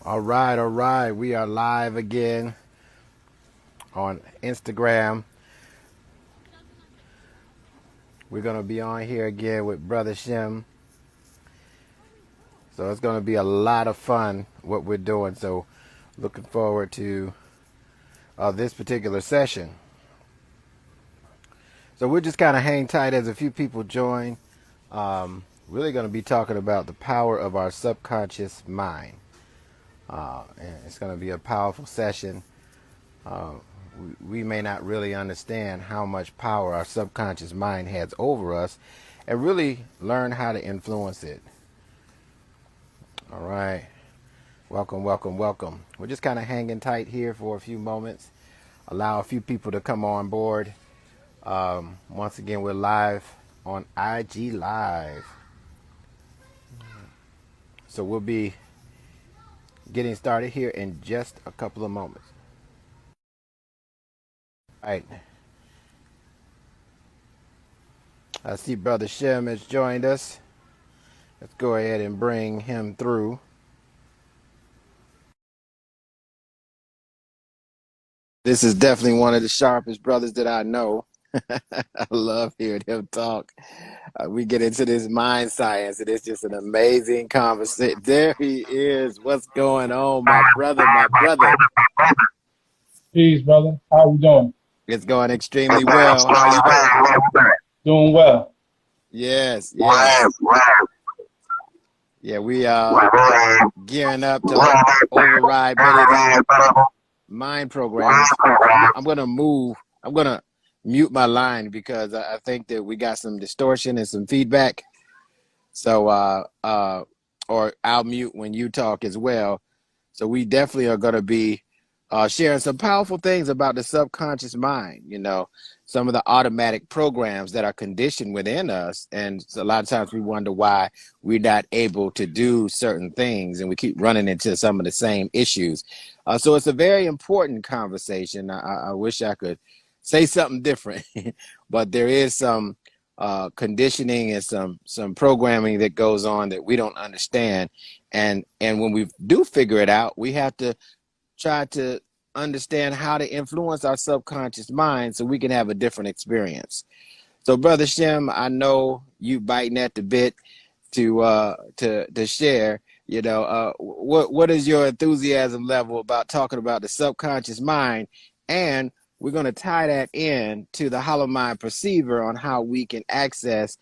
All right, all right. We are live again on Instagram. We're going to be on here again with Brother Shem. So it's going to be a lot of fun what we're doing. So looking forward to this particular session. So we're just kind of hang tight as a few people join. Really going to be talking about the power of our subconscious mind. And it's going to be a powerful session. We may not really understand how much power our subconscious mind has over us and really learn how to influence it. All right. Welcome, welcome, welcome. We're just kind of hanging tight here for a few moments. Allow a few people to come on board. Once again, we're live on IG Live. So we'll be getting started here in just a couple of moments. All right. I see Brother Shem has joined us. Let's go ahead and bring him through. This is definitely one of the sharpest brothers that I know. I love hearing him talk. We get into this mind science, and it's just an amazing conversation. There he is. What's going on, my brother, my brother? Peace, brother. How you doing? It's going extremely well. How you doing? Doing well. Yes, yes. Yeah, we are gearing up to override many of these mind programs. I'm going to mute my line because I think that we got some distortion and some feedback. So, or I'll mute when you talk as well. So we definitely are going to be sharing some powerful things about the subconscious mind, some of the automatic programs that are conditioned within us. And a lot of times we wonder why we're not able to do certain things, and we keep running into some of the same issues. So it's a very important conversation. I wish I could say something different, but there is some conditioning and some programming that goes on that we don't understand. And when we do figure it out, we have to try to understand how to influence our subconscious mind so we can have a different experience. So, Brother Shem, I know you biting at the bit to share. What is your enthusiasm level about talking about the subconscious mind? And we're going to tie that in to the hollow mind perceiver on how we can access,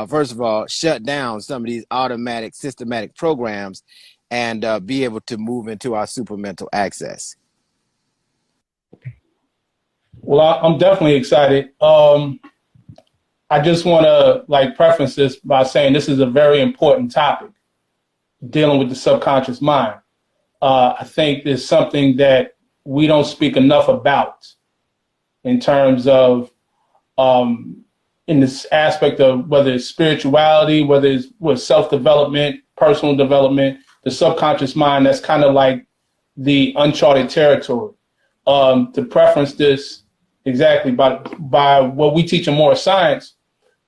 first of all, shut down some of these automatic systematic programs and be able to move into our supermental access. Well, I'm definitely excited. I just want to preface this by saying this is a very important topic, dealing with the subconscious mind. I think there's something that we don't speak enough about in terms of in this aspect of whether it's spirituality, whether it's with self-development, personal development, the subconscious mind, that's kind of like the uncharted territory. To preference this exactly by what we teach in more science,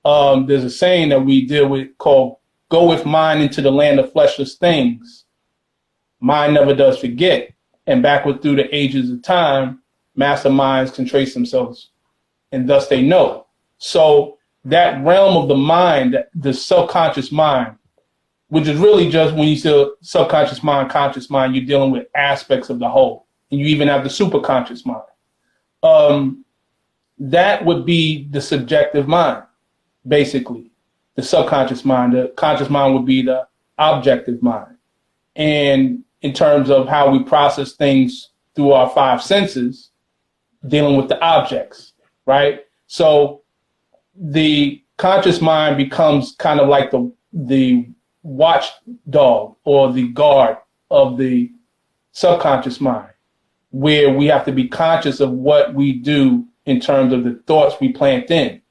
there's a saying that we deal with called "Go with mind into the land of fleshless things. Mind never does forget, and backward through the ages of time, masterminds can trace themselves, and thus they know." So that realm of the mind, the subconscious mind, which is really just when you say subconscious mind, conscious mind, you're dealing with aspects of the whole. And you even have the superconscious mind. That would be the subjective mind, basically. The subconscious mind. The conscious mind would be the objective mind. And in terms of how we process things through our five senses, dealing with the objects, right? So the conscious mind becomes kind of like the watchdog or the guard of the subconscious mind, where we have to be conscious of what we do in terms of the thoughts we plant in.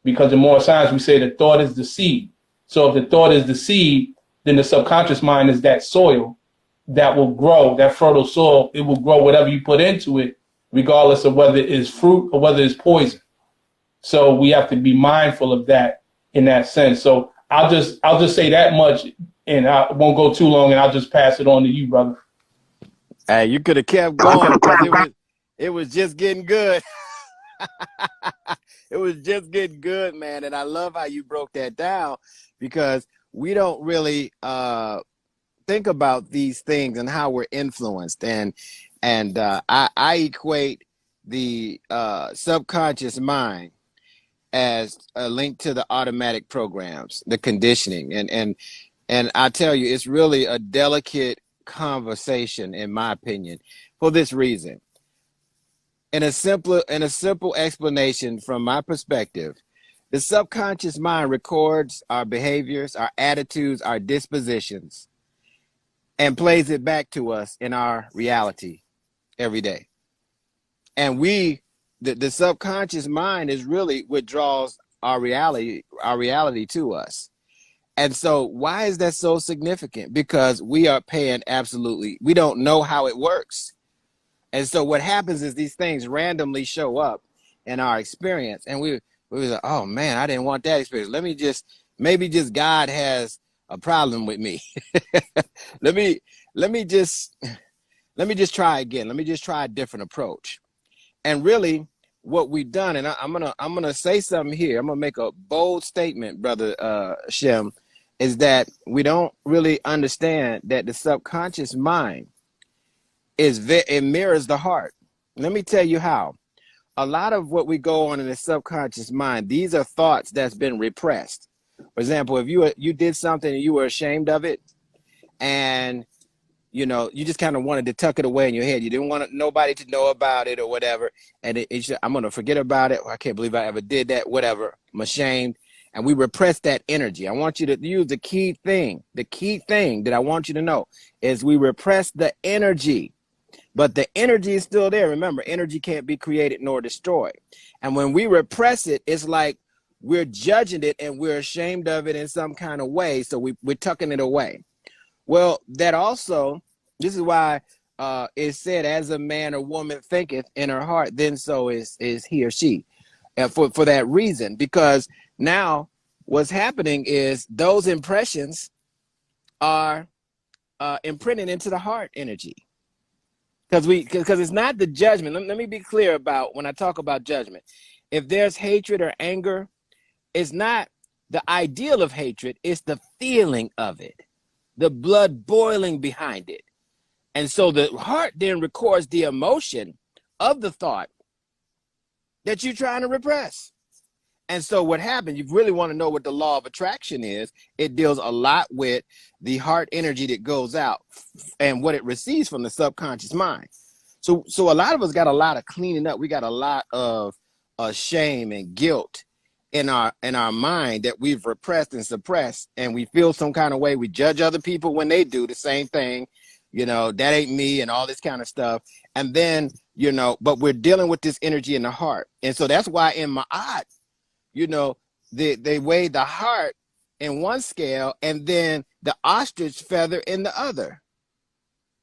Because in more science, we say the thought is the seed. So if the thought is the seed, then the subconscious mind is that soil that will grow, that fertile soil. It will grow whatever you put into it, regardless of whether it is fruit or whether it's poison. So we have to be mindful of that in that sense. So I'll just say that much, and I won't go too long, and I'll just pass it on to you, brother. Hey, you could have kept going because it was just getting good. It was just getting good, man. And I love how you broke that down because we don't really think about these things and how we're influenced. And I equate the subconscious mind as a link to the automatic programs, the conditioning. And I tell you, it's really a delicate conversation, in my opinion, for this reason. In a simple explanation from my perspective, the subconscious mind records our behaviors, our attitudes, our dispositions, and plays it back to us in our reality every day. And the subconscious mind is really what draws our reality to us. And so why is that so significant? Because we don't know how it works. And so what happens is these things randomly show up in our experience. And we were like, oh man, I didn't want that experience. Maybe just God has a problem with me. let me just try again. Let me just try a different approach. And really what we've done, and I'm gonna say something here. I'm gonna make a bold statement, brother Shem, is that we don't really understand that the subconscious mind it mirrors the heart. Let me tell you how. A lot of what we go on in the subconscious mind, these are thoughts that's been repressed. For example, if you did something and you were ashamed of it, and you just kind of wanted to tuck it away in your head. You didn't want nobody to know about it or whatever. And I'm going to forget about it. I can't believe I ever did that, whatever. I'm ashamed. And we repress that energy. I want you to use the key thing. The key thing that I want you to know is we repress the energy. But the energy is still there. Remember, energy can't be created nor destroyed. And when we repress it, it's like we're judging it and we're ashamed of it in some kind of way. So we're tucking it away. Well, this is why it said, as a man or woman thinketh in her heart, then so is he or she. And for that reason, because now what's happening is those impressions are imprinted into the heart energy. Because it's not the judgment. Let me be clear about when I talk about judgment. If there's hatred or anger, it's not the ideal of hatred, it's the feeling of it, the blood boiling behind it. And so the heart then records the emotion of the thought that you're trying to repress. And so what happens, you really want to know what the law of attraction is, it deals a lot with the heart energy that goes out and what it receives from the subconscious mind. So a lot of us got a lot of cleaning up. We got a lot of shame and guilt in our mind that we've repressed and suppressed, and we feel some kind of way. We judge other people when they do the same thing, that ain't me and all this kind of stuff. And then, but we're dealing with this energy in the heart. And so that's why in Ma'at, they weigh the heart in one scale and then the ostrich feather in the other.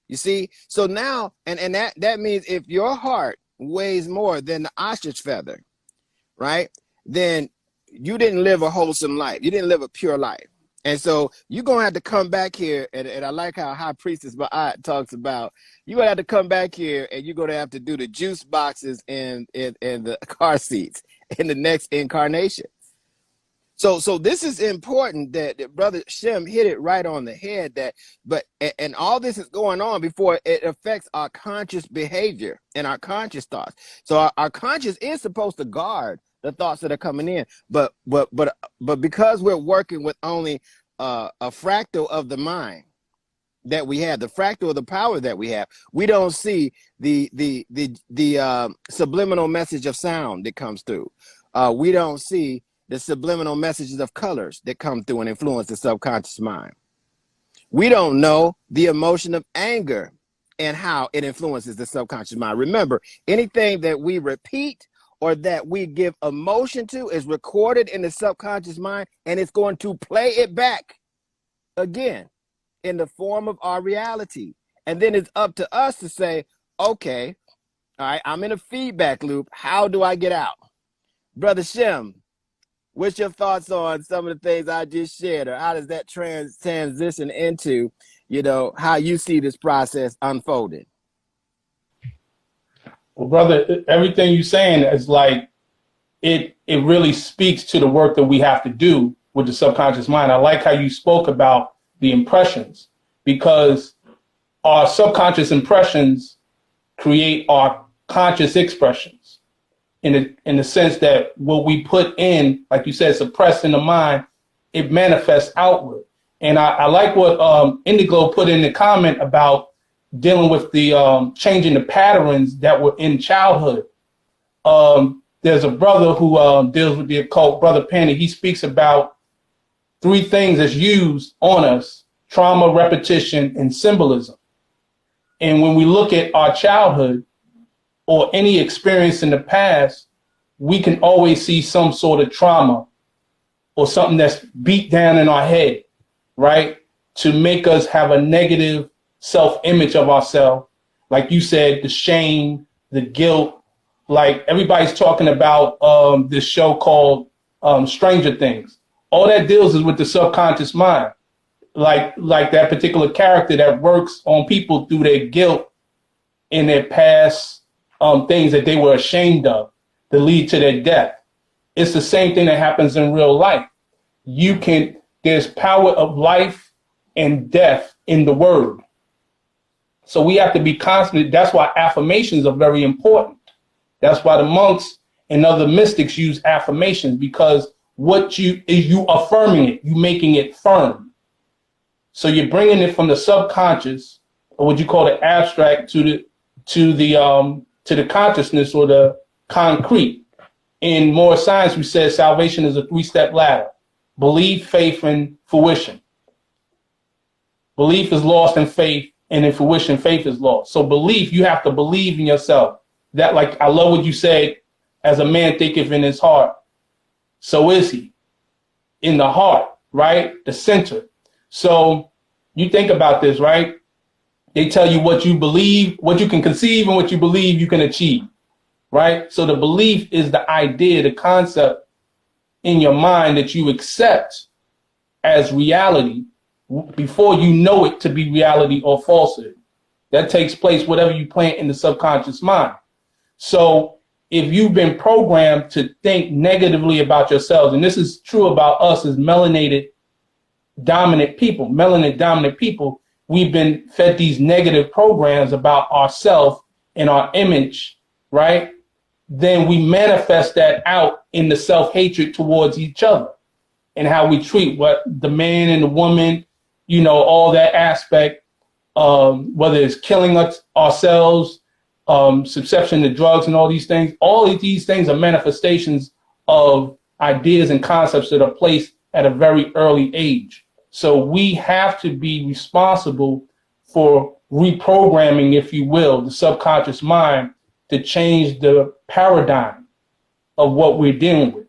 You see? So now, and that means if your heart weighs more than the ostrich feather, right, then you didn't live a wholesome life. You didn't live a pure life. And so you're going to have to come back here, and I like how High Priestess Ba'at talks about, you're going to have to come back here and you're going to have to do the juice boxes and the car seats in the next incarnation. So this is important that Brother Shem hit it right on the head, and all this is going on before it affects our conscious behavior and our conscious thoughts. So our conscious is supposed to guard the thoughts that are coming in, but because we're working with only a fractal of the mind that we have, the fractal of the power that we have, we don't see the subliminal message of sound that comes through. We don't see the subliminal messages of colors that come through and influence the subconscious mind. We don't know the emotion of anger and how it influences the subconscious mind. Remember, anything that we repeat or that we give emotion to is recorded in the subconscious mind, and it's going to play it back again in the form of our reality. And then it's up to us to say, okay, all right, I'm in a feedback loop. How do I get out? Brother Shem, what's your thoughts on some of the things I just shared, or how does that transition into, how you see this process unfolding? Well, brother, everything you're saying is like it really speaks to the work that we have to do with the subconscious mind. I like how you spoke about the impressions, because our subconscious impressions create our conscious expressions in the sense that what we put in, like you said, suppressed in the mind, it manifests outward. And I like what Indigo put in the comment about dealing with the changing the patterns that were in childhood. There's a brother who deals with the occult, Brother Penny. He speaks about three things that's used on us: trauma, repetition, and symbolism. And when we look at our childhood or any experience in the past, we can always see some sort of trauma or something that's beat down in our head, right? To make us have a negative self-image of ourselves. Like you said, the shame, the guilt. Like everybody's talking about this show called Stranger Things. All that deals is with the subconscious mind. Like that particular character that works on people through their guilt in their past things that they were ashamed of that lead to their death. It's the same thing that happens in real life. There's power of life and death in the word. So we have to be constant. That's why affirmations are very important. That's why the monks and other mystics use affirmations, because you affirming it, you making it firm. So you're bringing it from the subconscious, or what you call the abstract, to the consciousness or the concrete. In more science, we said salvation is a 3-step ladder: belief, faith, and fruition. Belief is lost in faith, and in fruition, faith is lost. So belief, you have to believe in yourself. That, like, I love what you said, as a man thinketh in his heart, so is he. In the heart, right? The center. So you think about this, right? They tell you what you believe, what you can conceive, and what you believe you can achieve, right? So the belief is the idea, the concept in your mind that you accept as reality before you know it to be reality or falsehood. That takes place whatever you plant in the subconscious mind. So if you've been programmed to think negatively about yourselves, and this is true about us as melanin dominant people, we've been fed these negative programs about ourselves and our image, right? Then we manifest that out in the self-hatred towards each other and how we treat what the man and the woman, all that aspect, whether it's killing ourselves, subception to drugs and all these things are manifestations of ideas and concepts that are placed at a very early age. So we have to be responsible for reprogramming, if you will, the subconscious mind to change the paradigm of what we're dealing with.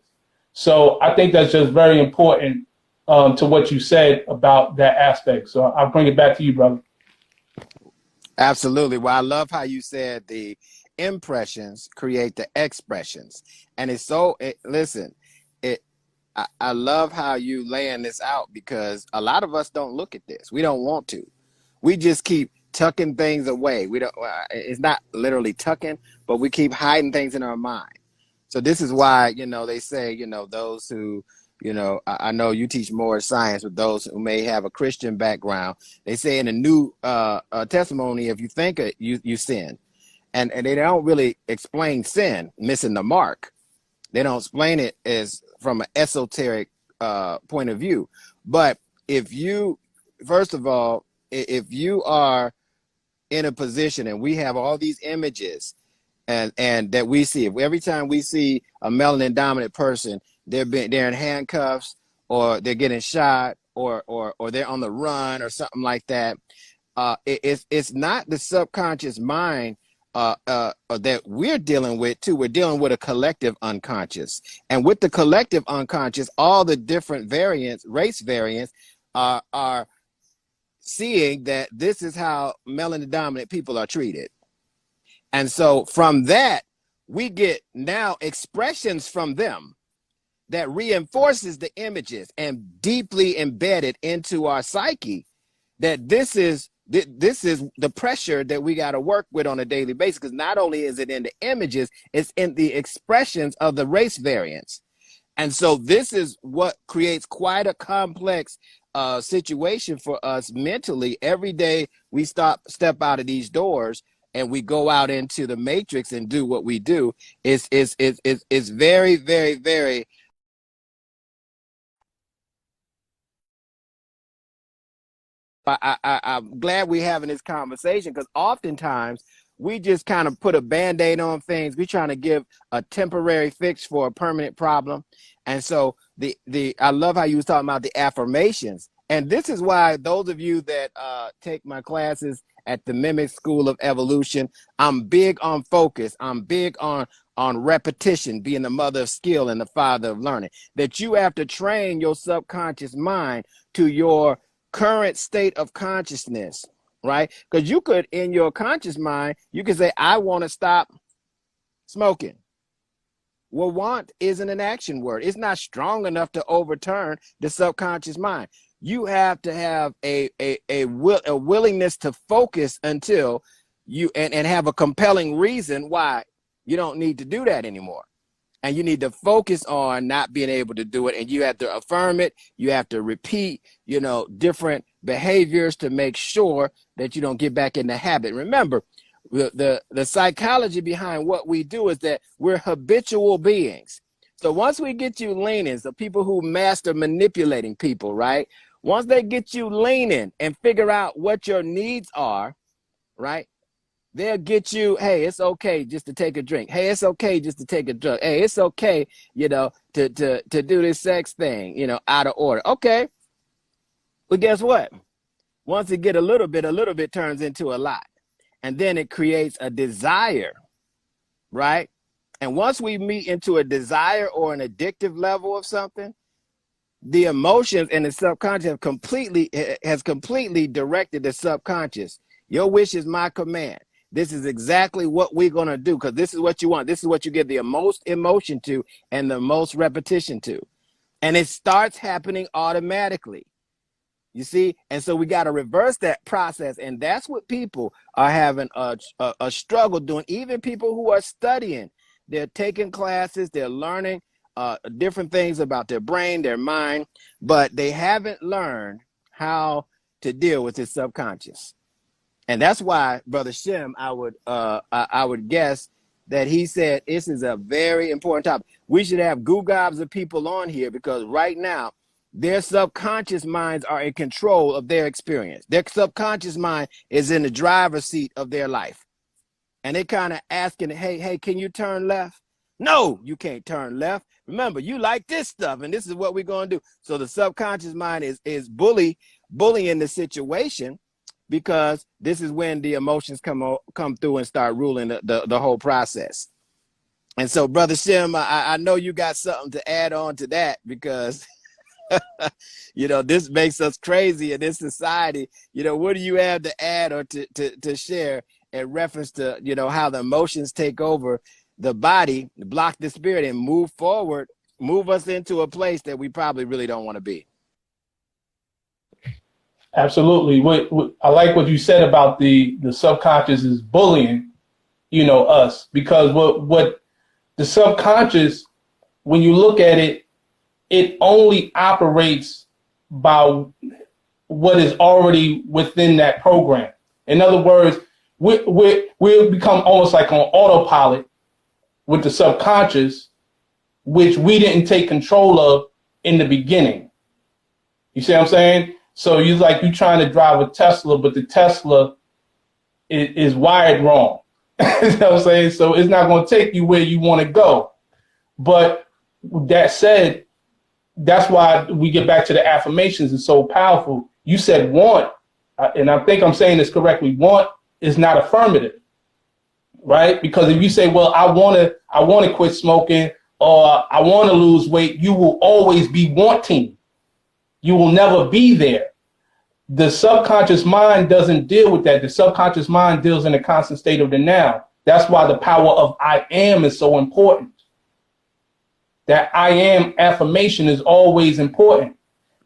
So I think that's just very important to what you said about that aspect. So I'll bring it back to you, brother. Absolutely. Well, I love how you said the impressions create the expressions. And it's so, listen, I love how you laying this out, because a lot of us don't look at this. We don't want to. We just keep tucking things away. We don't, it's not literally tucking, but we keep hiding things in our mind. So this is why, they say, those who, I know you teach more science with those who may have a Christian background. They say in the New Testimony, if you think it, you sin. And they don't really explain sin, missing the mark. They don't explain it as from an esoteric point of view. But if you, first of all, if you are in a position, and we have all these images and that we see, every time we see a melanin dominant person, they're in handcuffs, or they're getting shot, or they're on the run, or something like that. It's not the subconscious mind that we're dealing with too. We're dealing with a collective unconscious, and with the collective unconscious, all the different race variants are seeing that this is how melanin dominant people are treated. And so from that, we get now expressions from them that reinforces the images and deeply embedded into our psyche that this is this is the pressure that we got to work with on a daily basis, because not only is it in the images, it's in the expressions of the race variants. And so this is what creates quite a complex situation for us mentally. Every day we step out of these doors and we go out into the matrix and do what we do. It's very, very, very I'm glad we're having this conversation, because oftentimes we just kind of put a band-aid on things. We're trying to give a temporary fix for a permanent problem. And so I love how you was talking about the affirmations. And this is why those of you that take my classes at the Mimic School of Evolution, I'm big on focus. I'm big on repetition, being the mother of skill and the father of learning. That you have to train your subconscious mind to your current state of consciousness, right? Because you could, in your conscious mind, you could say, I want to stop smoking. Well, want isn't an action word. It's not strong enough to overturn the subconscious mind. You have to have a willingness to focus until you and have a compelling reason why you don't need to do that anymore. And you need to focus on not being able to do it. And you have to affirm it. You have to repeat, different behaviors to make sure that you don't get back in the habit. Remember, the psychology behind what we do is that we're habitual beings. So once we get you leaning, so people who master manipulating people, right? Once they get you leaning and figure out what your needs are, right? They'll get you, hey, it's okay just to take a drink. Hey, it's okay just to take a drug. Hey, it's okay, to do this sex thing, out of order. Okay. But guess what? Once it get a little bit turns into a lot. And then it creates a desire, right? And once we meet into a desire or an addictive level of something, the emotions and the subconscious has completely directed the subconscious. Your wish is my command. This is exactly what we're going to do, because this is what you want. This is what you give the most emotion to and the most repetition to. And it starts happening automatically. You see? And so we got to reverse that process. And that's what people are having a struggle doing. Even people who are studying, they're taking classes, they're learning different things about their brain, their mind, but they haven't learned how to deal with his subconscious. And that's why, Brother Shem, I would guess that he said this is a very important topic. We should have gobs of people on here, because right now their subconscious minds are in control of their experience. Their subconscious mind is in the driver's seat of their life. And they kind of asking, hey, can you turn left? No, you can't turn left. Remember, you like this stuff, and this is what we're going to do. So the subconscious mind is bullying the situation, because this is when the emotions come through and start ruling the whole process. And so, Brother Shem, I know you got something to add on to that, because this makes us crazy in this society. What do you have to add or to share in reference to how the emotions take over the body, block the spirit, and move forward, move us into a place that we probably really don't want to be? Absolutely. I like what you said about the subconscious is bullying, us, because what the subconscious, when you look at it, it only operates by what is already within that program. In other words, we'll become almost like on autopilot with the subconscious, which we didn't take control of in the beginning. You see what I'm saying? So you're trying to drive a Tesla, but the Tesla is wired wrong. You know what I'm saying? So it's not going to take you where you want to go. But that said, that's why we get back to the affirmations. It's so powerful. You said want, and I think I'm saying this correctly. Want is not affirmative, right? Because if you say, well, I want to quit smoking, or I want to lose weight, you will always be wanting. You will never be there. The subconscious mind doesn't deal with that. The subconscious mind deals in a constant state of the now. That's why the power of I am is so important. That I am affirmation is always important,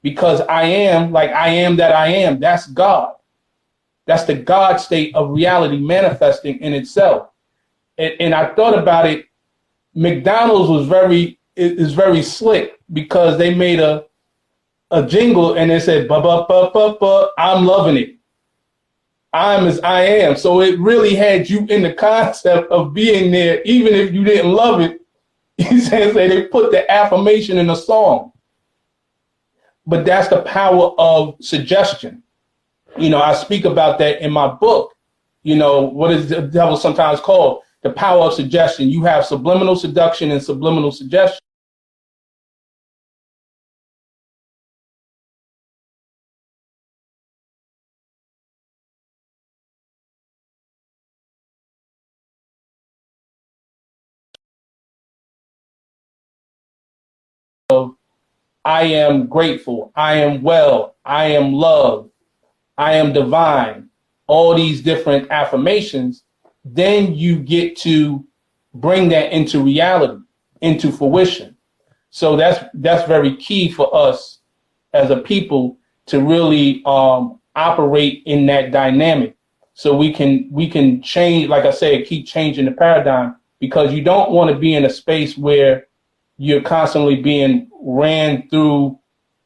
because I am, like I am that I am. That's God. That's the God state of reality manifesting in itself. And I thought about it. McDonald's is very slick because they made a jingle and they said, ba ba ba ba ba, I'm loving it. I'm as I am. So it really had you in the concept of being there, even if you didn't love it. You say they put the affirmation in a song. But that's the power of suggestion. I speak about that in my book. What is the devil sometimes called? The power of suggestion. You have subliminal seduction and subliminal suggestion. I am grateful. I am well. I am loved. I am divine. All these different affirmations. Then you get to bring that into reality, into fruition. So that's very key for us as a people to really operate in that dynamic. So we can change, like I said, keep changing the paradigm, because you don't want to be in a space where you're constantly being ran through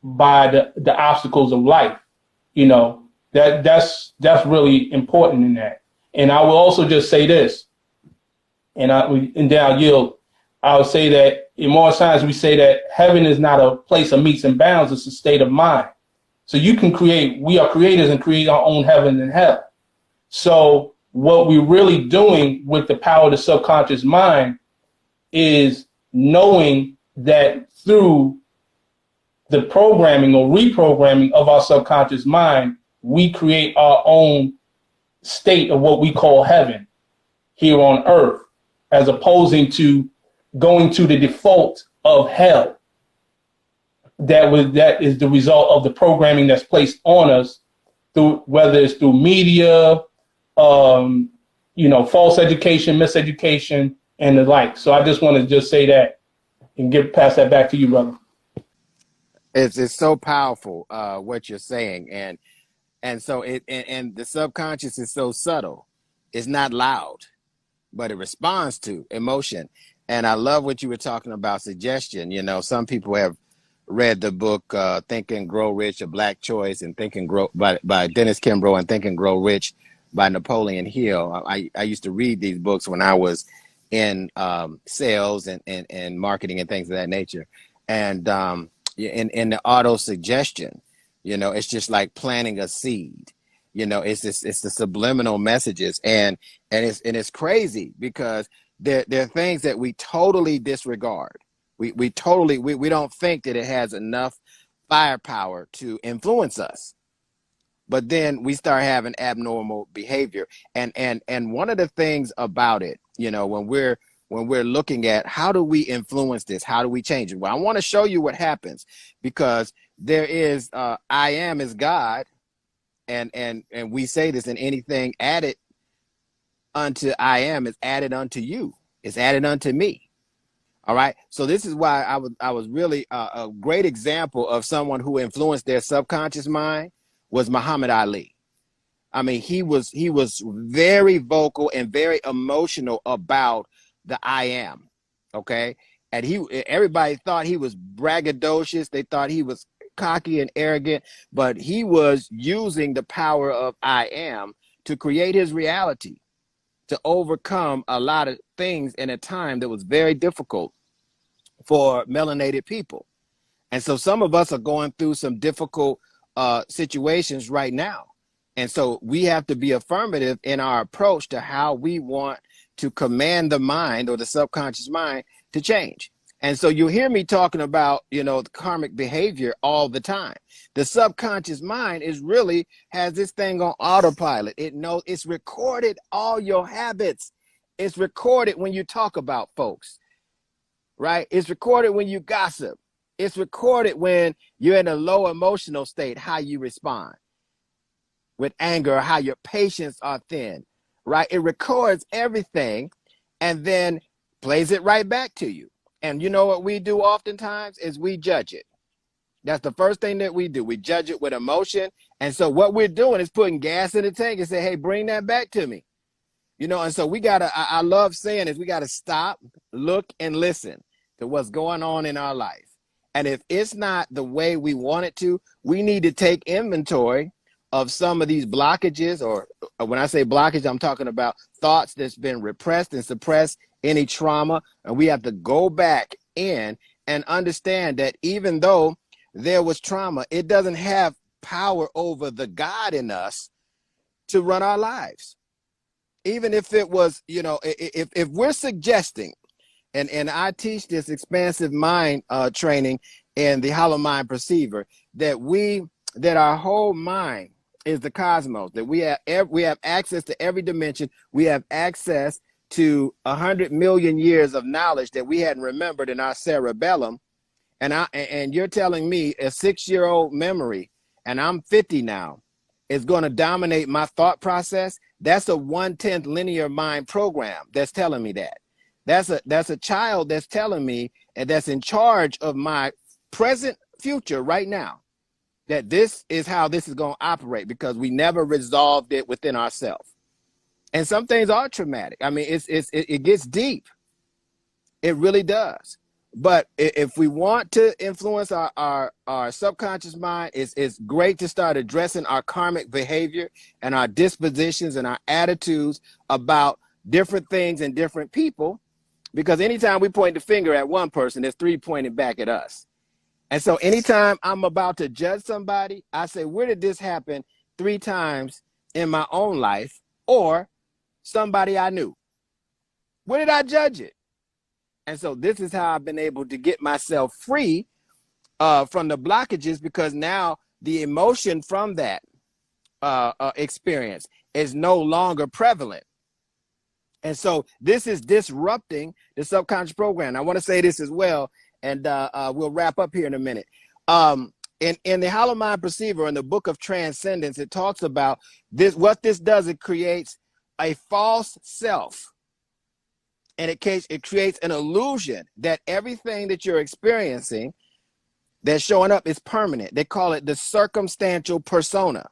by the obstacles of life. That's really important in that. And I will also just say this, and then I'll yield. I would say that in more science, we say that heaven is not a place of meets and bounds, it's a state of mind. So we are creators and create our own heaven and hell. So what we're really doing with the power of the subconscious mind is knowing that through the programming or reprogramming of our subconscious mind, we create our own state of what we call heaven here on earth, as opposing to going to the default of hell. That is the result of the programming that's placed on us through, whether it's through media, false education, miseducation, and the like. So I just want to just say that and pass that back to you, brother. It's so powerful what you're saying, and so and the subconscious is so subtle. It's not loud, but it responds to emotion. And I love what you were talking about, suggestion. Some people have read the book Think and Grow Rich, A Black Choice, and Think and Grow by Dennis Kimbro, and Think and Grow Rich by Napoleon Hill. I used to read these books when I was in sales and marketing and things of that nature. And in the auto suggestion, it's just like planting a seed. It's the subliminal messages, and it's crazy because there are things that we totally disregard. We don't think that it has enough firepower to influence us. But then we start having abnormal behavior. And one of the things about it, when we're looking at how do we influence this, how do we change it? Well, I want to show you what happens, because there is I am is God, and we say this, and anything added unto I am is added unto you. It's added unto me. All right. So this is why I was really a great example of someone who influenced their subconscious mind was Muhammad Ali. I mean, he was very vocal and very emotional about the I am. Okay. And everybody thought he was braggadocious. They thought he was cocky and arrogant, but he was using the power of I am to create his reality, to overcome a lot of things in a time that was very difficult for melanated people. And so some of us are going through some difficult situations right now. And so we have to be affirmative in our approach to how we want to command the mind or the subconscious mind to change. And so you hear me talking about, the karmic behavior all the time. The subconscious mind has this thing on autopilot. It knows, it's recorded all your habits. It's recorded when you talk about folks, right? It's recorded when you gossip. It's recorded when you're in a low emotional state, how you respond with anger, how your patience are thin, right? It records everything and then plays it right back to you. And you know what we do oftentimes is we judge it. That's the first thing that we do. We judge it with emotion. And so what we're doing is putting gas in the tank and say, hey, bring that back to me. And so we got to, I love saying is we got to stop, look, and listen to what's going on in our life. And if it's not the way we want it to, we need to take inventory of some of these blockages, or when I say blockage, I'm talking about thoughts that's been repressed and suppressed, any trauma. And we have to go back in and understand that even though there was trauma, it doesn't have power over the God in us to run our lives. Even if it was, if we're suggesting, and I teach this expansive mind training in the Hollow Mind Perceiver, that our whole mind is the cosmos, that we have access to every dimension. We have access to 100 million years of knowledge that we hadn't remembered in our cerebellum. And you're telling me a 6-year-old memory, and I'm 50 now, is going to dominate my thought process? That's a 1/10 linear mind program that's telling me that. That's a child that's telling me, and that's in charge of my present future right now, that this is how this is going to operate, because we never resolved it within ourselves. And some things are traumatic. I mean, it gets deep. It really does. But if we want to influence our subconscious mind, it's great to start addressing our karmic behavior and our dispositions and our attitudes about different things and different people, because anytime we point the finger at one person, there's 3 pointing back at us. And so anytime I'm about to judge somebody, I say, where did this happen 3 times in my own life, or somebody I knew? Where did I judge it? And so this is how I've been able to get myself free from the blockages, because now the emotion from that experience is no longer prevalent. And so this is disrupting the subconscious program. I want to say this as well, and we'll wrap up here in a minute. In the Hollow Mind Perceiver, in the book of Transcendence, it talks about this. What this does, it creates a false self. And it creates an illusion that everything that you're experiencing that's showing up is permanent. They call it the circumstantial persona.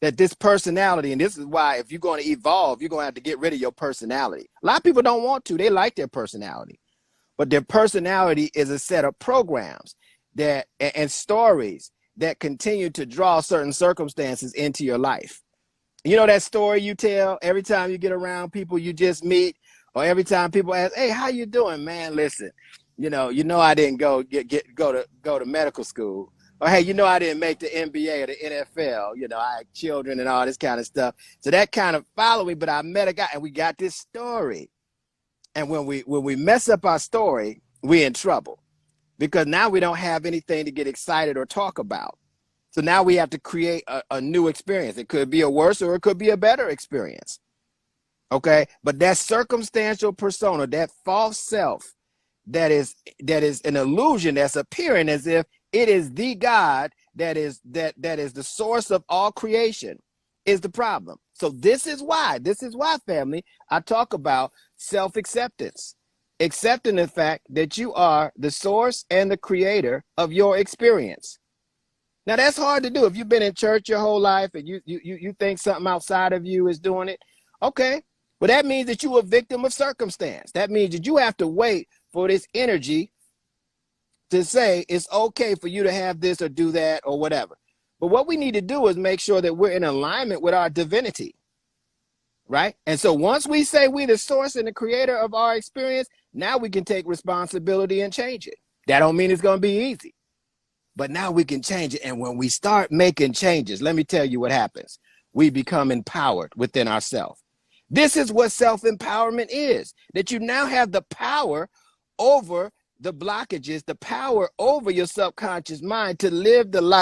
That this personality, and this is why if you're going to evolve, you're going to have to get rid of your personality. A lot of people don't want to. They like their personality. But their personality is a set of programs that and stories that continue to draw certain circumstances into your life. You know that story you tell every time you get around people you just meet, or every time people ask, "Hey, how you doing, man? Listen, I didn't go to medical school." Or, "Hey, I didn't make the NBA or the NFL. I had children and all this kind of stuff." So that kind of followed me, but I met a guy and we got this story. And when we mess up our story, we're in trouble, because now we don't have anything to get excited or talk about. So now we have to create a new experience. It could be a worse or it could be a better experience. Okay. But that circumstantial persona, that false self, that is an illusion that's appearing as if it is the God that is the source of all creation, is the problem. So this is why, family, I talk about self-acceptance, accepting the fact that you are the source and the creator of your experience. Now that's hard to do. If you've been in church your whole life and you think something outside of you is doing it, okay. But that means that you're a victim of circumstance. That means that you have to wait for this energy to say it's okay for you to have this or do that or whatever. But what we need to do is make sure that we're in alignment with our divinity, right? And so once we say we're the source and the creator of our experience, now we can take responsibility and change it. That don't mean it's going to be easy, but now we can change it. And when we start making changes, let me tell you what happens. We become empowered within ourselves. This is what self-empowerment is, that you now have the power over the blockages, the power over your subconscious mind to live the life